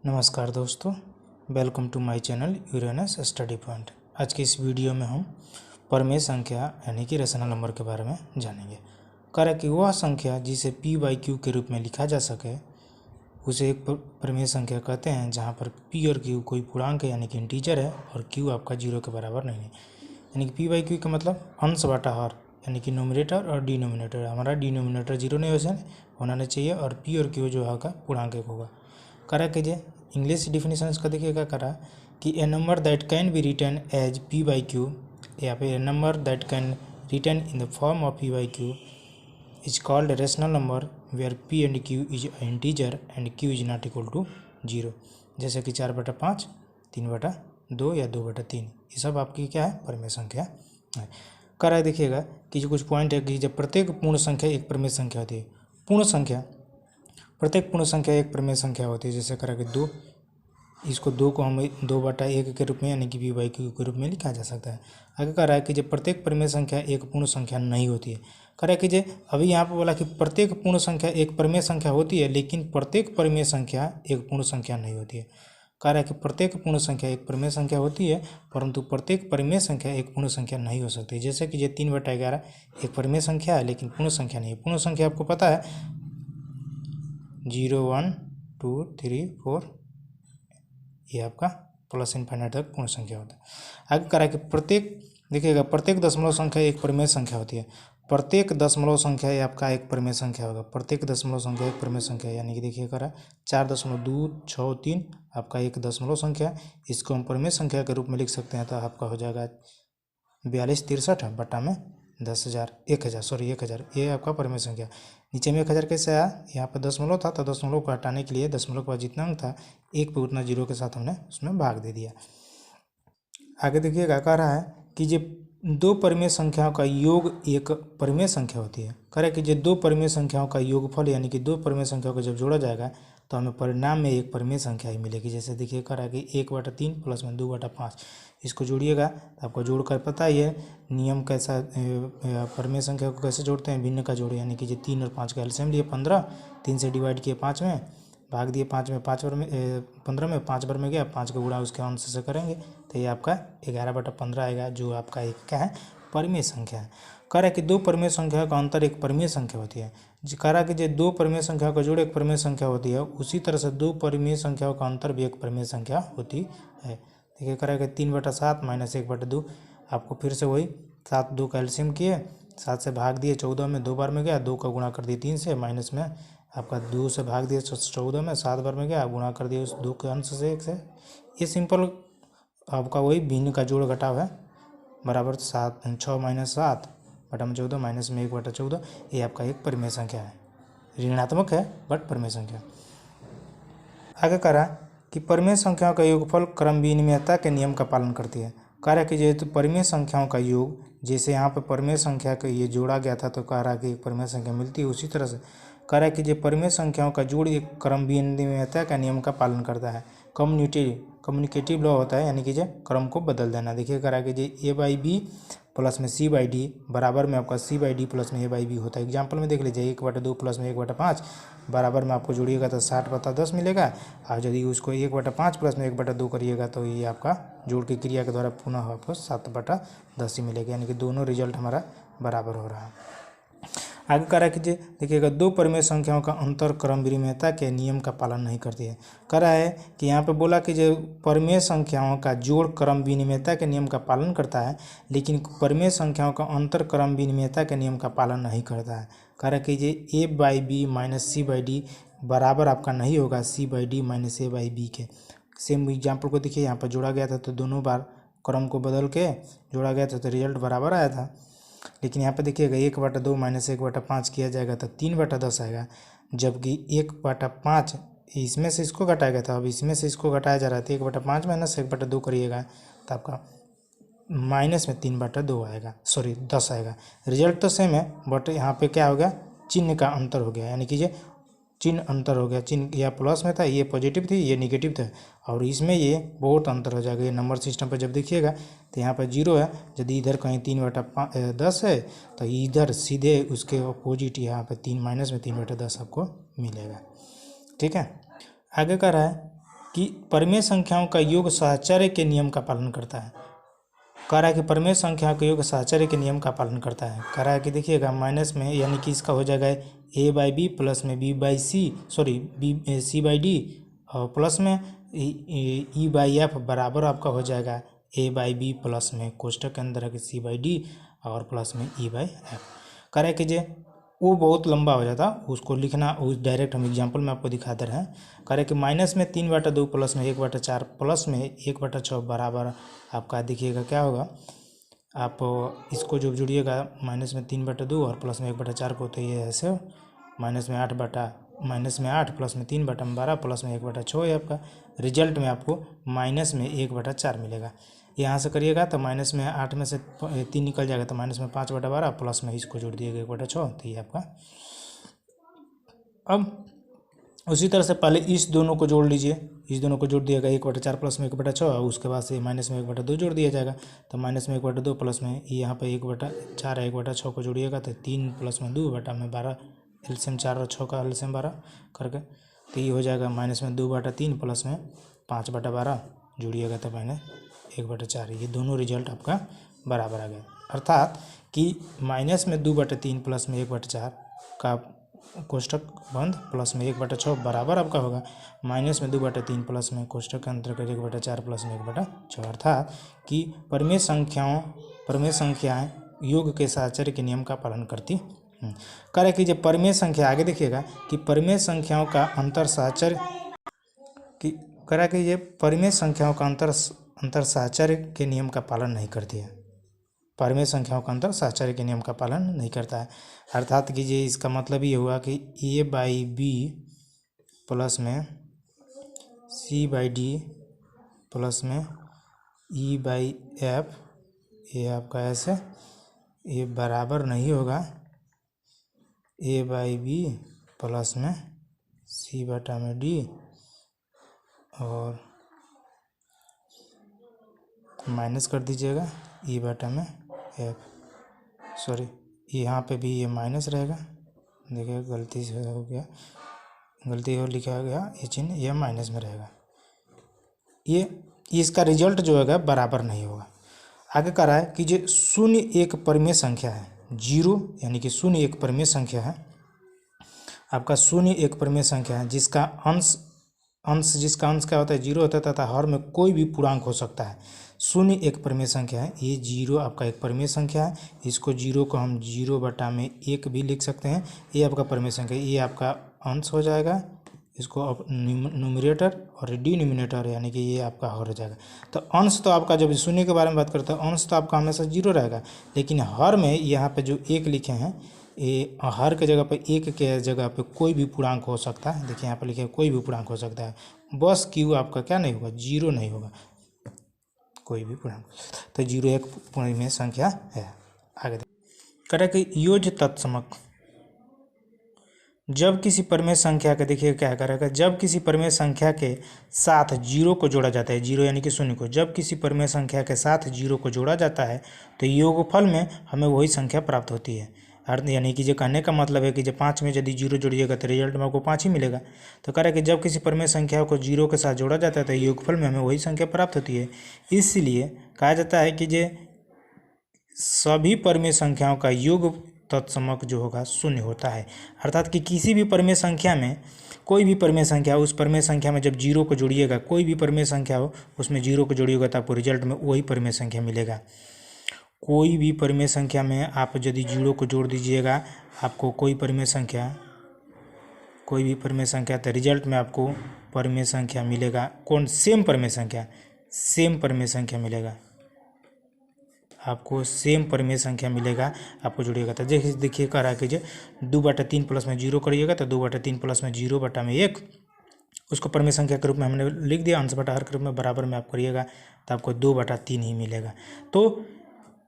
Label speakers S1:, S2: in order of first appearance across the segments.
S1: नमस्कार दोस्तों, welcome to my channel Uranus study point. आज की इस वीडियो में हम प्रमेय संख्या यानी कि रेशनल नंबर के बारे में जानेंगे। कह कि वह संख्या जिसे p बाई क्यू के रूप में लिखा जा सके उसे एक प्रमेय संख्या कहते हैं, जहां पर p और q कोई पूर्णांक है यानी कि इंटीजर है और q आपका 0 के बराबर नहीं है। यानी कि p बाई क्यू का मतलब अंश बटा हर, यानी कि नोमिनेटर और डिनोमिनेटर। हमारा डिनोमिनेटर 0 नहीं होना चाहिए और p और q जो होगा पूर्णांक एक होगा। करा कीजिए इंग्लिश डिफिनेशन इसका देखिएगा। करा कि a number that can be written as p by q, या फिर a number that can written in the form of p by q is called rational number where p and q is integer and q is not equal to 0। जैसे कि 4/5, 3/2 या 2/3, ये सब आपकी क्या है, प्रमेय संख्या है। करा देखिएगा कि जो कुछ पॉइंट है कि जब प्रत्येक पूर्ण संख्या एक प्रमेय संख्या होती है। प्रत्येक पूर्ण संख्या एक प्रमेय संख्या होती है। जैसे करा कि 2, इसको 2 को हम 2/1 के रूप में यानी कि p बाई क्यू के रूप में लिखा जा सकता है। आगे कह रहा है कि जब प्रत्येक प्रमेय संख्या एक पूर्ण संख्या नहीं होती है। कह रहा है कि जे अभी यहाँ पर बोला कि प्रत्येक पूर्ण संख्या एक प्रमेय संख्या होती है, लेकिन प्रत्येक प्रमेय संख्या एक पूर्ण संख्या नहीं होती है। कह रहा है कि प्रत्येक पूर्ण संख्या एक प्रमेय संख्या होती है, परंतु प्रत्येक प्रमेय संख्या एक पूर्ण संख्या नहीं हो सकती। जैसे कि ये 3/11 एक प्रमेय संख्या है लेकिन पूर्ण संख्या नहीं है। पूर्ण संख्या आपको पता है 0, 1, 2, 3, 4, ये आपका प्लस इनफाइनाइट तक पूर्ण संख्या होता है। आगे करा कि प्रत्येक देखिएगा प्रत्येक दशमलव संख्या एक प्रमेय संख्या होती है। प्रत्येक दशमलव संख्या ये आपका एक प्रमेय संख्या होगा। प्रत्येक दशमलव संख्या एक प्रमेय संख्या यानी कि देखिए करा 4.263 आपका एक दशमलव संख्या, इसको हम प्रमेय संख्या के रूप में लिख सकते हैं। तो आपका हो जाएगा 4263 बटा में 10,000 1000 ये आपका प्रमेय संख्या। नीचे में 1000 कैसे आया, यहाँ पर दशमलव था तो दशमलव को हटाने के लिए दशमलव का जितना अंक था एक पे उतना 0 के साथ हमने उसमें भाग दे दिया। आगे देखिएगा कह रहा है कि जो दो परिमेय संख्याओं का योग एक परिमेय संख्या होती है। कह रहा है कि जो दो परिमेय संख्याओं का योगफल यानी कि दो परिमेय संख्याओं को जब जोड़ा जाएगा तो हमें परिणाम में एक परिमेय संख्या ही मिलेगी। जैसे देखिए कह रहा है कि 1/3 प्लस में 2/5, इसको जोड़िएगा तो आपको जोड़ कर पता ही है नियम कैसा, परिमेय संख्या को कैसे जोड़ते हैं, भिन्न का जोड़े। यानी कि जो 3 और 5 का एलसीएम लिए 15, 3 से डिवाइड किए 5 में, भाग दिए 5 में, 5 बार में 15 में 5 बार में गया, 5 का गुणा उसके अंश से करेंगे तो ये आपका 11/15 आएगा, जो आपका एक क्या है, परिमेय संख्या है। कह रहा है कि दो परिमेय संख्या का अंतर एक परिमेय संख्या होती है। कह रहा है कि जो दो परिमेय संख्या का जोड़ एक परिमेय संख्या होती है, उसी तरह से दो परिमेय संख्याओं का अंतर भी एक परिमेय संख्या होती है। देखिए कह रहा है कि 3/7 माइनस 1/2, आपको फिर से वही 7 2 का एलसीएम किए, 7 से भाग दिए 14 में, 2 बार में गया, 2 का गुणा कर दिए 3 से, माइनस में आपका 2 से भाग दिए 14 में, 7 बार में गया, गुणा कर दिए उस 2 के अंश से 1 से। ये सिंपल आपका वही भिन्न का जोड़ घटाव है, बराबर 6 माइनस 7 बटा में 14 माइनस में 1/14। ये आपका एक परिमेय संख्या है, ऋणात्मक है बट परिमेय संख्या। आगे कह रहा कि परिमेय संख्याओं का योगफल क्रम विनिमयता के नियम का पालन करती है। कह रहा कि जेहेतु परिमेय संख्याओं का योग, जैसे यहाँ पर परिमेय संख्या का ये जोड़ा गया था तो कह रहा कि एक परिमेय संख्या मिलती है, उसी तरह से कह रहा है कि जो परिमेय संख्याओं का जोड़ एक क्रम विनिमयता का नियम का पालन करता है। कम्युनिकेटिव लॉ होता है, यानी कि जो क्रम को बदल देना। देखिए कह रहा है कि जो a/b प्लस में c/d बराबर में आपका c/d प्लस में a/b होता है। एग्जाम्पल में देख लीजिए 1/2 प्लस में 1/5 बराबर में आपको जोड़िएगा तो 60/10 मिलेगा, और यदि उसको 1/5 प्लस में 1/2 करिएगा तो ये आपका जोड़ की क्रिया के द्वारा पुनः आपको 7/10 ही मिलेगा। यानी कि दोनों रिजल्ट हमारा बराबर हो रहा है। आगे कह रहा है कि देखिएगा दो परिमेय संख्याओं का अंतर क्रम विनिमयता के नियम का पालन नहीं करती है। कह रहा है कि यहाँ पे बोला कि जो परिमेय संख्याओं का जोड़ क्रम विनिमयता के नियम का पालन करता है, लेकिन परिमेय संख्याओं का अंतर क्रम विनिमयता के नियम का पालन नहीं करता है। कह रहा है कि ये a/b माइनस c/d बराबर आपका नहीं होगा c/d माइनस a/b के। सेम एग्जाम्पल को देखिए, यहाँ पर जोड़ा गया था तो दोनों बार क्रम को बदल के जोड़ा गया था तो रिजल्ट बराबर आया था। लेकिन यहाँ पे देखिएगा 1/2 माइनस 1/5 किया जाएगा तो 3/10 आएगा, जबकि 1/5 इसमें से इसको घटाया गया था, अब इसमें से इसको घटाया जा रहा था। 1/5 माइनस 1/2 करिएगा तो आपका माइनस में 3/2 आएगा, 10 आएगा। रिजल्ट तो सेम है बट यहाँ पे क्या हो गया, चिन्ह का अंतर हो गया। यानी कि ये चिन्ह अंतर हो गया, चिन्ह या प्लस में था, ये पॉजिटिव थी, ये निगेटिव था, और इसमें ये बहुत अंतर हो जाएगा। ये नंबर सिस्टम पर जब देखिएगा तो यहाँ पर 0 है, यदि इधर कहीं 3/10 है तो इधर सीधे उसके अपोजिट यहाँ पर 3 माइनस में 3/10 आपको मिलेगा। ठीक है। आगे कह रहा है कि परिमेय संख्याओं का योग साहचर्य के नियम का पालन करता है। कह रहा है कि परिमेय संख्याओं का योग साहचर्य के नियम का पालन करता है। कह रहा है कि देखिएगा माइनस में, यानी कि इसका हो जाएगा a/b प्लस में c/d और प्लस में e/f बराबर आपका हो जाएगा a/b प्लस में कोष्टक के अंदर है कि c/d और प्लस में e/f। कह रहा है कि वो बहुत लंबा हो जाता, उसको लिखना उस डायरेक्ट हम एग्जांपल में आपको दिखा दे रहे हैं। कह रहे कि माइनस में 3/2 प्लस में 1/4 प्लस में 1/6 बराबर आपका देखिएगा क्या होगा। आप इसको जो जोड़िएगा माइनस में 3/2 और प्लस में 1/4 को, तो ये ऐसे माइनस में 8 प्लस में 3/12 प्लस में 1/6 है आपका। रिजल्ट में आपको माइनस में 1/4 मिलेगा। यहाँ से करिएगा तो माइनस में 8 में से 3 निकल जाएगा, तो माइनस में 5/12 प्लस में इसको जोड़ दिएगा 1/6, तो ये आपका। अब उसी तरह से पहले इस दोनों को जोड़ लीजिए, इस दोनों को जोड़ दिएगा 1/4 प्लस में 1/6, उसके बाद से माइनस में 1/2 जोड़ दिया जाएगा, तो माइनस में 1/2 प्लस में यहाँ पे 1/4 है, 1/6 को जोड़िएगा तो 3 प्लस में 2 बटा में 12, एलसीएम 4 और 6 का एलसीएम 12 करके, तो ये हो जाएगा माइनस में 2/3 प्लस में 5/12 जोड़िएगा तो मैंने 1/4। ये दोनों रिजल्ट आपका बराबर आ गया। अर्थात कि माइनस में 2/3 प्लस में 1/4 का कोष्टक बंद प्लस में 1/6 बराबर आपका होगा माइनस में 2/3 प्लस में कोष्टक के अंतर्गत 1/4 प्लस में 1/6। अर्थात कि परिमेय संख्याएं योग के साहचर्य के नियम का पालन करती। कह रहे कि जब परिमेय संख्या, आगे देखिएगा कि परिमेय संख्याओं का अंतर साहचर्य कि कह रहा कि ये परिमेय संख्याओं का अंतर साहचर्य के नियम का पालन नहीं करती है। परिमेय संख्याओं का अंतर साहचर्य के नियम का पालन नहीं करता है। अर्थात कि ये इसका मतलब ये हुआ कि a/b प्लस में c/d प्लस में e/f, ये आपका ऐसे ये बराबर नहीं होगा a/b प्लस में c/d और माइनस कर दीजिएगा e/f, सॉरी यहाँ पे भी ये माइनस रहेगा, देखिए गलती से हो गया, गलती हो लिखा गया ये चिन्ह, ये माइनस में रहेगा। ये इसका रिजल्ट जो है बराबर नहीं होगा। आगे कह रहा है कि जो 0 एक परिमेय संख्या है, 0 यानी कि 0 एक परिमेय संख्या है आपका। 0 एक परिमेय संख्या है जिसका अंश जिसका अंश क्या होता है 0 होता है तथा हर में कोई भी पूर्णांक हो सकता है। 0 एक परिमेय संख्या है, ये 0 आपका एक परिमेय संख्या है। इसको 0 को हम 0/1 भी लिख सकते हैं। ये आपका परिमेय संख्या, ये आपका अंश हो जाएगा। इसको अब न्यूमरेटर और डिनोमिनेटर यानी कि ये आपका हो जाएगा। तो अंश तो आपका जब 0 के बारे में बात करते हैं अंश तो आपका हमेशा 0 रहेगा, लेकिन हर में यहाँ पे जो 1 लिखे हैं, ये हर के जगह पे 1 के जगह पे कोई भी पूर्णांक हो सकता है। देखिए यहाँ पर लिखे कोई भी पूर्णांक हो सकता है, बस क्यू आपका क्या नहीं होगा, 0 नहीं होगा, कोई भी पूर्णांक। तो 0 एक परिमेय संख्या है। आगे करें कि योज्य तत्समक, जब किसी परिमेय संख्या के, देखिए क्या करेगा, जब किसी परिमेय संख्या के साथ 0 को जोड़ा जाता है, 0 यानी कि 0 को, जब किसी परिमेय संख्या के साथ 0 को जोड़ा जाता है तो योगफल में हमें वही संख्या प्राप्त होती है। अर्थ यानी कि जो कहने का मतलब है कि जब 5 में यदि 0 जोड़िएगा तो रिजल्ट में आपको 5 ही मिलेगा। तो कह रहा है कि जब किसी परिमेय संख्या को 0 के साथ जोड़ा जाता है तो योगफल में हमें वही संख्या प्राप्त होती है। इसलिए कहा जाता है कि ये सभी परिमेय संख्याओं का योग तत्समक जो होगा 0 होता है। अर्थात कि किसी भी परिमेय संख्या में, कोई भी परिमेय संख्या, उस परिमेय संख्या में जब 0 को जोड़िएगा, कोई भी परिमेय संख्या हो उसमें 0 को जोड़िएगा तो आपको रिजल्ट में वही परिमेय संख्या मिलेगा। कोई भी परिमेय संख्या में आप यदि 0 को जोड़ दीजिएगा, आपको कोई भी परिमेय संख्या तो रिजल्ट में आपको परिमेय संख्या मिलेगा। कौन? सेम परिमेय संख्या मिलेगा आपको, सेम परिमेय संख्या मिलेगा आपको जोड़िएगा। तो देखिए कह रहा है कि 2/3 प्लस में 0 करिएगा तो 2/3 प्लस में 0/1 उसको परिमेय संख्या के रूप में हमने लिख दिया, अंश बटा हर के रूप में बराबर में आप करिएगा तो आपको 2/3 ही मिलेगा। तो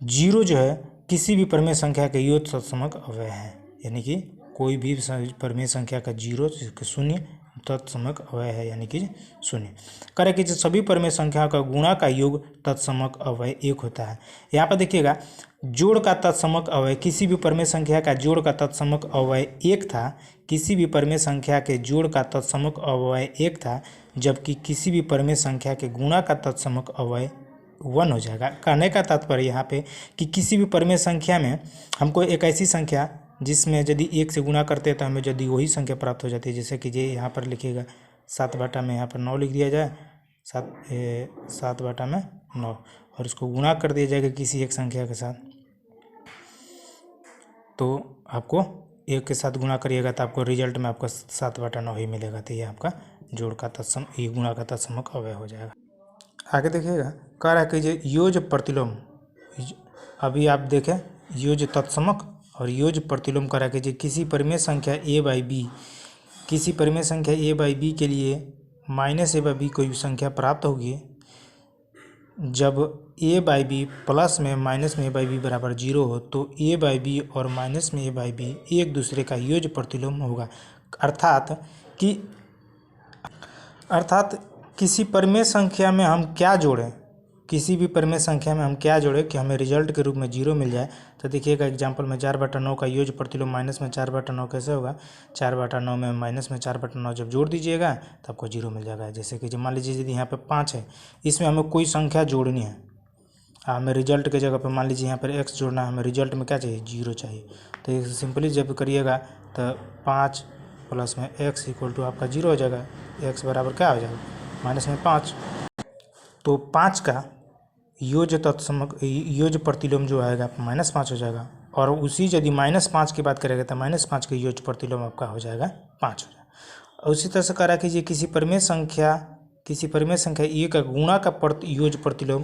S1: 0 जो है किसी भी परिमेय संख्या के योज्य तत्समक अव्यय है, यानी कि कोई भी परिमेय संख्या का 0 0 तत्समक अवयव है, यानी कि 0। करें कि जो सभी परिमेय संख्याओं का गुणा का योग तत्समक अवयव 1 होता है। यहाँ पर देखिएगा, जोड़ का तत्समक अवयव, किसी भी परिमेय संख्या का जोड़ का तत्समक अवयव 1 था, किसी भी परिमेय संख्या के जोड़ का तत्समक अवयव 1 था, जबकि किसी भी परिमेय संख्या के गुणा का तत्समक अवयव 1 हो जाएगा। कहने का तात्पर्य यहाँ पे कि किसी भी परिमेय संख्या में हमको एक ऐसी संख्या जिसमें यदि 1 से गुणा करते हैं तो हमें यदि वही संख्या प्राप्त हो जाती है, जैसे कि ये यहाँ पर लिखिएगा 7 बटा में यहाँ पर 9 लिख दिया जाए, 7 बटा में 9, और इसको गुणा कर दिया जाएगा किसी एक संख्या के साथ, तो आपको 1 के साथ गुणा करिएगा तो आपको रिजल्ट में आपको 7 बटा 9 ही मिलेगा। तो ये आपका जोड़ का तत्सम, ये गुणा का तत्समक अवयव हो जाएगा। आगे देखिएगा, कह रहा है कि ये योज प्रतिलोम, अभी आप देखें योज तत्समक और योज प्रतिलोम करा के किसी परिमेय संख्या a बाई बी, किसी परिमेय संख्या a बाई बी के लिए माइनस a बाई बी कोई भी संख्या प्राप्त होगी जब a बाई बी प्लस में माइनस में a बाई बी बराबर 0 हो, तो a बाई बी और माइनस में a बाई बी एक दूसरे का योज प्रतिलोम होगा। अर्थात किसी परिमेय संख्या में हम क्या जोड़ें, किसी भी परिमेय संख्या में हम क्या जोड़ें कि हमें रिजल्ट के रूप में 0 मिल जाए। तो देखिएगा एग्जांपल में 4 बटा 9 का योज प्रतिलोम माइनस में 4 बटा 9 कैसे होगा, 4 बटा 9 में माइनस में 4 बटा 9 जब जोड़ दीजिएगा तो आपको 0 मिल जाएगा। जैसे कि मान लीजिए यदि यहाँ पे 5 है, इसमें हमें कोई संख्या जोड़नी है, हमें रिजल्ट के जगह पर मान लीजिए यहाँ पर x जोड़ना है, हमें रिजल्ट में क्या चाहिए, 0 चाहिए। तो ये सिंपली जब करिएगा तो 5 प्लस में x इक्वल टू आपका 0 हो जाएगा, x बराबर क्या हो जाएगा, माइनस में 5। तो 5 का योज तत्समक योज प्रतिलोम जो आएगा आपका -5 हो जाएगा, और उसी यदि -5 की बात करेंगे तो -5 के योज प्रतिलोम आपका हो जाएगा 5 हो जाएगा। और उसी तरह से कह रहा कीजिए किसी परिमेय संख्या a का गुणा का योज प्रतिलोम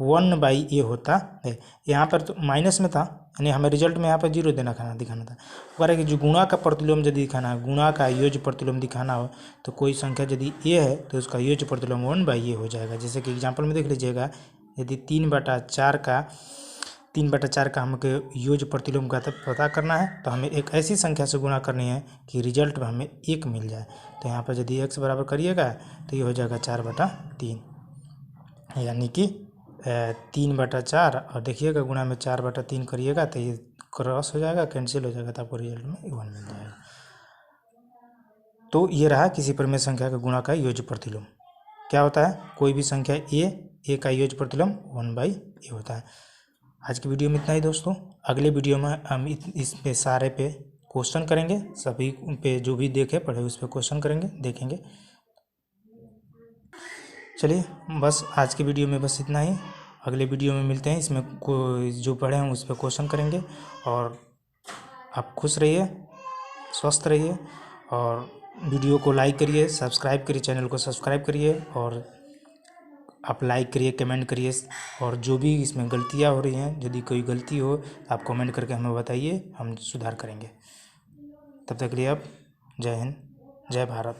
S1: 1/a होता है। यहाँ पर तो माइनस में था, यानी हमें रिजल्ट में यहाँ पर 0 दिखाना था। कह रहा है कि जो गुणा का प्रतिलोम यदि दिखाना है, गुणा का योज प्रतिलोम दिखाना हो, तो कोई संख्या यदि a है तो उसका योज प्रतिलोम 1/a हो जाएगा। जैसे कि एग्जाम्पल में देख लीजिएगा, यदि 3 बटा 4 का हमको योज प्रतिलोम का पता करना है, तो हमें एक ऐसी संख्या से गुणा करनी है कि रिजल्ट में हमें 1 मिल जाए। तो यहाँ पर यदि x बराबर करिएगा तो ये हो जाएगा 4/3, यानी कि 3/4, और देखिएगा गुणा में 4/3 करिएगा तो ये क्रॉस हो जाएगा, कैंसिल हो जाएगा, तो आपको रिजल्ट में 1 मिल जाएगा। तो ये रहा किसी परिमेय संख्या का गुणा का योज प्रतिलोम। क्या होता है, कोई भी संख्या a का योज प्रतिलोम 1/a होता है। आज की वीडियो में इतना ही दोस्तों। अगले वीडियो में हम इस पे सारे पे क्वेश्चन करेंगे, सभी पे जो भी देखे पढ़े उस पर क्वेश्चन करेंगे, देखेंगे। चलिए बस आज की वीडियो में बस इतना ही। अगले वीडियो में मिलते हैं, इसमें जो पढ़े हैं उस पर क्वेश्चन करेंगे। और आप खुश रहिए, स्वस्थ रहिए, और वीडियो को लाइक करिए, सब्सक्राइब करिए, चैनल को सब्सक्राइब करिए, और आप लाइक करिए, कमेंट करिए, और जो भी इसमें गलतियाँ हो रही हैं, यदि कोई गलती हो तो आप कमेंट करके हमें बताइए, हम सुधार करेंगे। तब तक के लिए आप जय हिंद, जय भारत।